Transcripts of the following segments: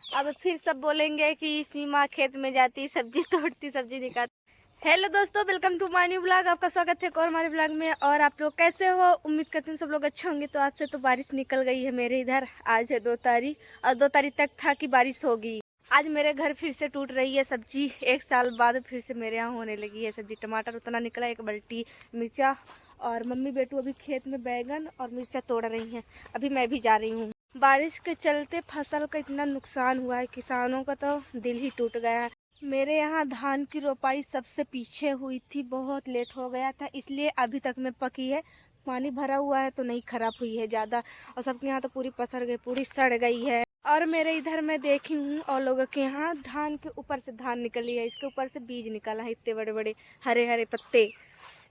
अब फिर सब बोलेंगे कि सीमा खेत में जाती, सब्जी तोड़ती, सब्जी दिखाती। हेलो दोस्तों, welcome to my new blog. आपका स्वागत है और हमारे ब्लॉग में। और आप लोग कैसे हो? उम्मीद करती हूँ सब लोग अच्छे होंगे। तो आज से तो बारिश निकल गई है मेरे इधर। आज है 2 तारीख और 2 तारीख तक था कि बारिश होगी। आज मेरे घर फिर से टूट रही है सब्जी। 1 साल बाद फिर से मेरे यहाँ होने लगी है सब्जी। टमाटर उतना निकला, 1 बाल्टी मिर्चा, और मम्मी बेटू अभी खेत में बैगन और मिर्चा तोड़ रही हैं। अभी मैं भी जा रही हूँ। बारिश के चलते फसल का इतना नुकसान हुआ है, किसानों का तो दिल ही टूट गया है। मेरे यहाँ धान की रोपाई सबसे पीछे हुई थी, बहुत लेट हो गया था, इसलिए अभी तक में पकी है। पानी भरा हुआ है तो नहीं खराब हुई है ज़्यादा, और सबके यहाँ तो पूरी पसर गई, पूरी सड़ गई है। और मेरे इधर मैं देखी हूँ और लोगों के यहाँ धान के ऊपर से धान निकली है, इसके ऊपर से बीज निकला है, इतने बड़े बड़े हरे हरे पत्ते।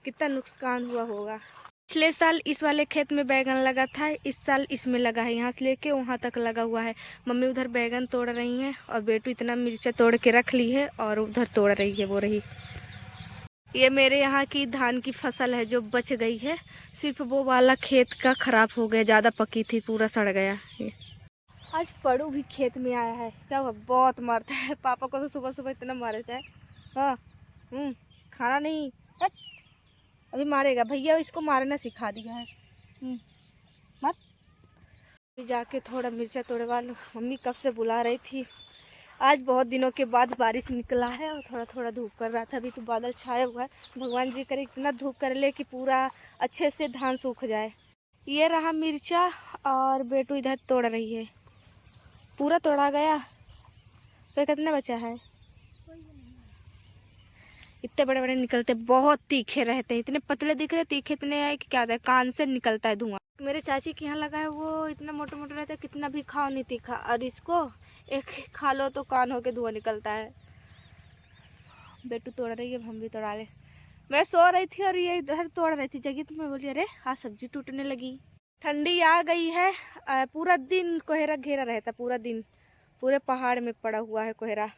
कितना नुकसान हुआ होगा। पिछले साल इस वाले खेत में बैगन लगा था, इस साल इसमें लगा है, यहाँ से लेके वहाँ तक लगा हुआ है। मम्मी उधर बैगन तोड़ रही हैं और बेटू इतना मिर्चा तोड़ के रख ली है और उधर तोड़ रही है वो रही। ये मेरे यहाँ की धान की फसल है जो बच गई है। सिर्फ वो वाला खेत का खराब हो गया, ज़्यादा पकी थी, पूरा सड़ गया ये। आज पड़ू भी खेत में आया है, क्या हुआ? बहुत मारता है पापा को, तो सुबह सुबह इतना मारता है। हाँ, खाना नहीं, अभी मारेगा भैया, इसको मारना सिखा दिया है। मत जाके थोड़ा मिर्चा तोड़वा लो, मम्मी कब से बुला रही थी। आज बहुत दिनों के बाद बारिश निकला है और थोड़ा थोड़ा धूप कर रहा था। अभी तो बादल छाया हुआ है, भगवान जी करे इतना धूप कर ले कि पूरा अच्छे से धान सूख जाए। ये रहा मिर्चा और बेटू इधर तोड़ रही है। पूरा तोड़ा गया, फिर कितना बचा है? इतने बड़े बड़े निकलते, बहुत तीखे रहते हैं, इतने पतले दिख रहे, तीखे इतने है कि क्या है, कान से निकलता है धुआं। मेरे चाची के यहाँ लगा है, वो इतना मोटा मोटा रहता है, कितना भी खाओ नहीं तीखा, और इसको एक खा लो तो कान होके धुआं निकलता है। बेटू तोड़ रही है, हम भी तोड़ा ले। मैं सो रही थी और ये इधर तोड़ रही थी जगह, तो मैं बोली अरे हाँ सब्जी टूटने लगी। ठंडी आ गई है, पूरा दिन कोहरा घेरा रहता, पूरा दिन पूरे पहाड़ में पड़ा हुआ है कोहरा।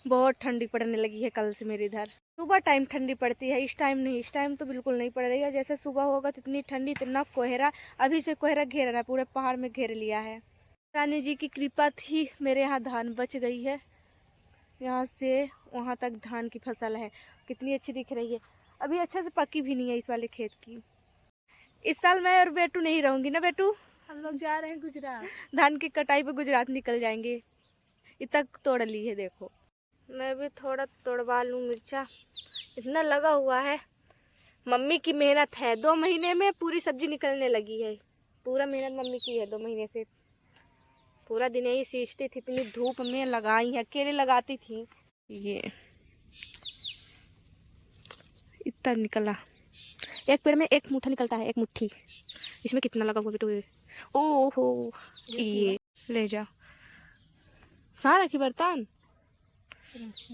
बहुत ठंडी पड़ने लगी है कल से मेरे इधर। सुबह टाइम ठंडी पड़ती है, इस टाइम नहीं, इस टाइम तो बिल्कुल नहीं पड़ रही है। जैसे सुबह होगा तो इतनी ठंडी, इतना कोहरा, अभी से कोहरा घेर रहा है, पूरे पहाड़ में घेर लिया है। रानी जी की कृपा थी, मेरे यहाँ धान बच गई है। यहाँ से वहाँ तक धान की फसल है, कितनी अच्छी दिख रही है। अभी अच्छे से पकी भी नहीं है इस वाले खेत की। इस साल मैं और बेटू नहीं रहूँगी ना बेटू, हम लोग जा रहे हैं गुजरात। धान की कटाई पे गुजरात निकल जाएंगे। इतना तोड़ ली है देखो। मैं भी थोड़ा तोड़वा लूँ मिर्चा, इतना लगा हुआ है। मम्मी की मेहनत है, 2 महीने में पूरी सब्जी निकलने लगी है। पूरा मेहनत मम्मी की है, 2 महीने से पूरा दिन यही सींचती थी, इतनी धूप में लगाई है, अकेले लगाती थी। ये इतना निकला, एक पेड़ में 1 मुट्ठा निकलता है, 1 मुट्ठी। इसमें कितना लगा हुआ बेटू? ओहो, ये ले जा। कहाँ रखी बर्तन?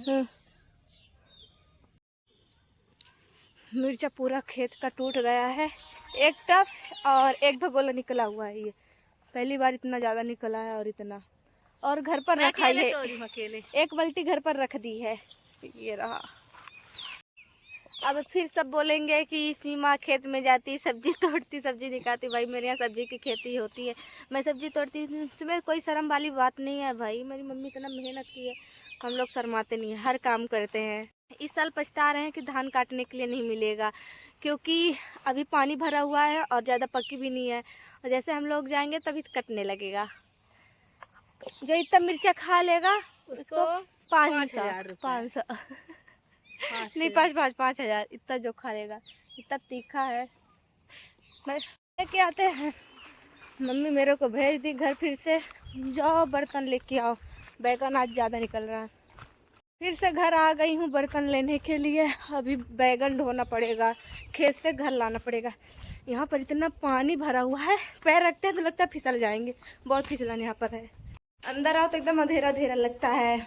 हाँ। मिर्चा पूरा खेत का टूट गया है, 1 टप और 1 भगोला निकला हुआ है। ये पहली बार इतना ज़्यादा निकला है, और इतना, और घर पर रखा है, 1 बाल्टी घर पर रख दी है। ये रहा। अब फिर सब बोलेंगे कि सीमा खेत में जाती, सब्जी तोड़ती, सब्जी दिखाती। भाई मेरे यहाँ सब्जी की खेती होती है, मैं सब्जी तोड़ती हूँ, इसमें कोई शर्म वाली बात नहीं है। भाई मेरी मम्मी इतना मेहनत की है, हम लोग शर्माते नहीं हैं, हर काम करते हैं। इस साल पछता रहे हैं कि धान काटने के लिए नहीं मिलेगा, क्योंकि अभी पानी भरा हुआ है और ज़्यादा पकी भी नहीं है, और जैसे हम लोग जाएंगे तभी कटने लगेगा। जो इतना मिर्चा खा लेगा उसको 500 नहीं, 5,000 इतना जो खा लेगा, इतना तीखा है। मैं लेके आते हैं, मम्मी मेरे को भेज दी घर, फिर से जाओ बर्तन लेके आओ, बैगन आज ज़्यादा निकल रहा है। फिर से घर आ गई हूँ बर्तन लेने के लिए। अभी बैगन ढोना पड़ेगा, खेत से घर लाना पड़ेगा। यहाँ पर इतना पानी भरा हुआ है, पैर रखते हैं तो लगता है फिसल जाएंगे, बहुत फिसलन यहाँ पर है। अंदर आओ तो एकदम अंधेरा अंधेरा लगता है।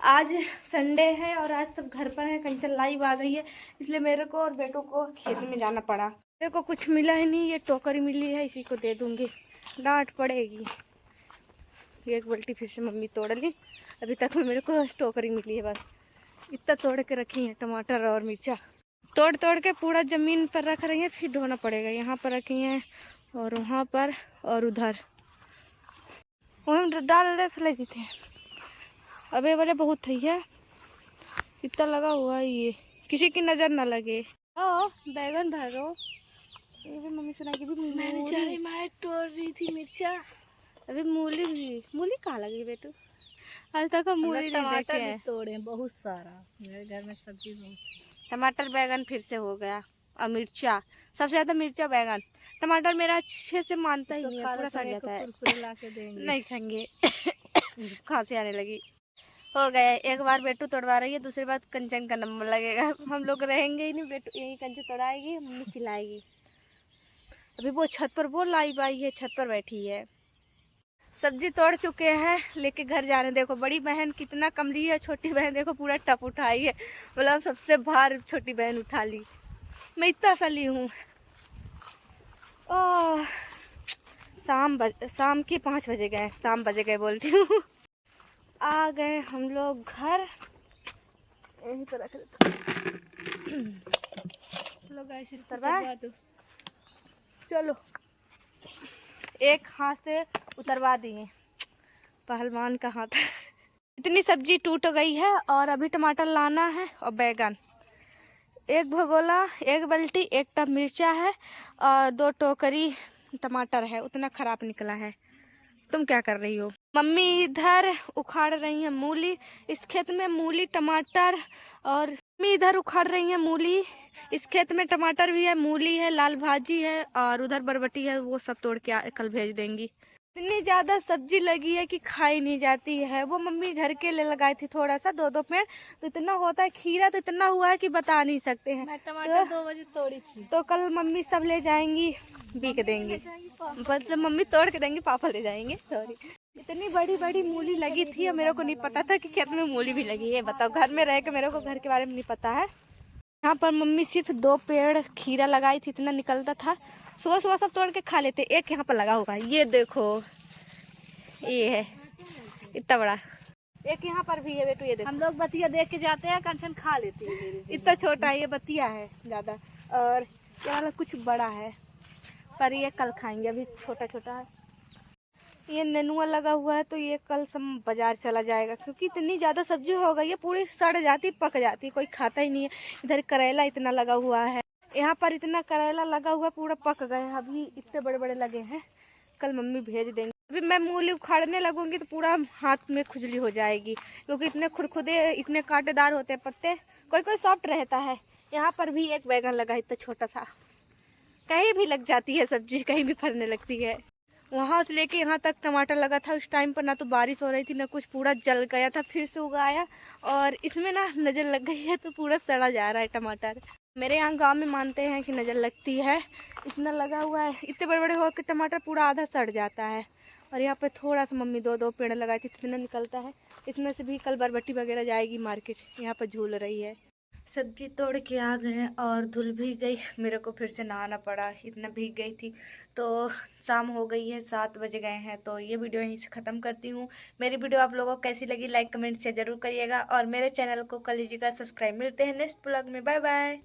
आज संडे है और आज सब घर पर है, कंचन लाइव आ गई है, इसलिए मेरे को और बेटों को खेत में जाना पड़ा। मेरे को कुछ मिला ही नहीं, ये टोकरी मिली है, इसी को दे दूंगी, डांट पड़ेगी। 1 बाल्टी फिर से मम्मी तोड़ ली, अभी तक में मेरे को टोकरी मिली है बस। इतना तोड़ के रखी है टमाटर और मिर्चा, तोड़ तोड़ के पूरा ज़मीन पर रख रही है, फिर ढोना पड़ेगा। यहाँ पर रखी हैं और वहाँ पर और उधर, वहीं डाल दे लगी थी। अबे वाले बहुत थी है, इतना लगा हुआ है ये, किसी की नजर ना लगे। ओ बैगन भरो, ये भी मम्मी सुना कि भी मैं तोड़ रही थी मिर्चा। अभी मूली कहाँ लगी बेटू? आज तक हम मूली नहीं देखे टमाटर भी हैं। तोड़े बहुत सारा, मेरे घर में सब्जी बहुत। टमाटर बैगन फिर से हो गया, और मिर्चा, सबसे ज्यादा मिर्चा बैगन। टमाटर मेरा अच्छे से मानता ही नहीं है, पूरा सड़ जाता है। कुरकुरे ला के देंगे। नहीं खाएंगे। खांसी आने लगी। हो गए, एक बार बेटू तोड़वा रही है, दूसरी बार कंचन का नंबर लगेगा। हम लोग रहेंगे ही नहीं, बेटू यही कंचन तोड़ाएगी, मम्मी चिल्लाएगी। अभी वो छत पर वो लाई बाई है, छत पर बैठी है। सब्जी तोड़ चुके हैं, लेके घर जा रहे हैं। देखो बड़ी बहन कितना कमली है, छोटी बहन देखो पूरा टप उठाई है, मतलब सबसे भार छोटी बहन उठा ली। मैं इतना सा ली हूँ। शाम के 5 बजे गए, शाम बजे गए बोलती हूँ। आ गए हम लोग घर, यहीं पर रख देते। चलो एक हाथ से उतरवा दिए, पहलवान का हाथ। इतनी सब्जी टूट गई है, और अभी टमाटर लाना है और बैगन, एक भगोला, एक बाल्टी, एक टब मिर्चा है और 2 टोकरी टमाटर है। उतना खराब निकला है। तुम क्या कर रही हो? मम्मी इधर उखाड़ रही है मूली, इस खेत में मूली टमाटर, और मम्मी इधर उखाड़ रही है मूली, इस खेत में टमाटर भी है, मूली है, लाल भाजी है, और उधर बरबटी है, वो सब तोड़ के कल भेज देंगी। इतनी ज़्यादा सब्जी लगी है कि खाई नहीं जाती है। वो मम्मी घर के लिए लगाई थी थोड़ा सा, 2-2 पेड़, तो इतना होता है, खीरा तो इतना हुआ है कि बता नहीं सकते हैं। मैं टमाटर 2 बजे तोड़ी थी, तो कल मम्मी सब ले जाएंगी, बिक देंगी, मतलब मम्मी तोड़ के देंगी, पापा ले जाएंगे। सॉरी, इतनी बड़ी बड़ी मूली लगी थी और मेरे को नहीं पता था कि खेत में मूली भी लगी है। बताओ, घर में रह के मेरे को घर के बारे में नहीं पता है। यहाँ पर मम्मी सिर्फ 2 पेड़ खीरा लगाई थी, इतना निकलता था, सुबह सुबह सब तोड़ के खा लेते। एक यहाँ पर लगा होगा, ये देखो, ये है इतना बड़ा, एक यहाँ पर भी है बेटू, ये देखो। हम लोग बतिया देख के जाते हैं, कंचन खा लेती है। इतना छोटा है, ये बतिया है ज़्यादा, और ये वाला कुछ बड़ा है, पर ये कल खाएंगे, अभी छोटा छोटा है। ये नेनुआ लगा हुआ है, तो ये कल सब बाजार चला जाएगा, क्योंकि इतनी ज़्यादा सब्जी हो गई है, पूरी सड़ जाती, पक जाती, कोई खाता ही नहीं है। इधर करेला इतना लगा हुआ है, यहाँ पर इतना करेला लगा हुआ, पूरा पक गए, अभी इतने बड़े बड़े लगे हैं, कल मम्मी भेज देंगे। अभी मैं मूली उखाड़ने लगूंगी तो पूरा हाथ में खुजली हो जाएगी, क्योंकि इतने खुरखुदे, इतने कांटेदार होते हैं पत्ते, कोई कोई सॉफ्ट रहता है। यहाँ पर भी एक बैगन लगा है, इतना छोटा सा, कहीं भी लग जाती है सब्जी, कहीं भी फलने लगती है। वहाँ से लेके यहाँ तक टमाटर लगा था, उस टाइम पर ना तो बारिश हो रही थी ना कुछ, पूरा जल गया था, फिर से उगाया, और इसमें ना नज़र लग गई है, तो पूरा सड़ा जा रहा है टमाटर। मेरे यहाँ गांव में मानते हैं कि नज़र लगती है, इतना लगा हुआ है, इतने बड़े बड़े होकर टमाटर पूरा आधा सड़ जाता है। और यहाँ पे थोड़ा सा मम्मी 2-2 पेड़ लगाई थी, इतना निकलता है, इसमें से भी कल बरबटी वगैरह जाएगी मार्केट, यहाँ पर झूल रही है। सब्जी तोड़ के आ गए और धुल भी गई, मेरे को फिर से नहाना पड़ा, इतना भीग गई थी। तो शाम हो गई है, 7 बज गए हैं, तो ये वीडियो यहीं से ख़त्म करती हूँ। मेरी वीडियो आप लोगों को कैसी लगी, लाइक कमेंट शेयर जरूर करिएगा, और मेरे चैनल को कर लीजिएगा सब्सक्राइब। मिलते हैं नेक्स्ट ब्लॉग में, बाय बाय।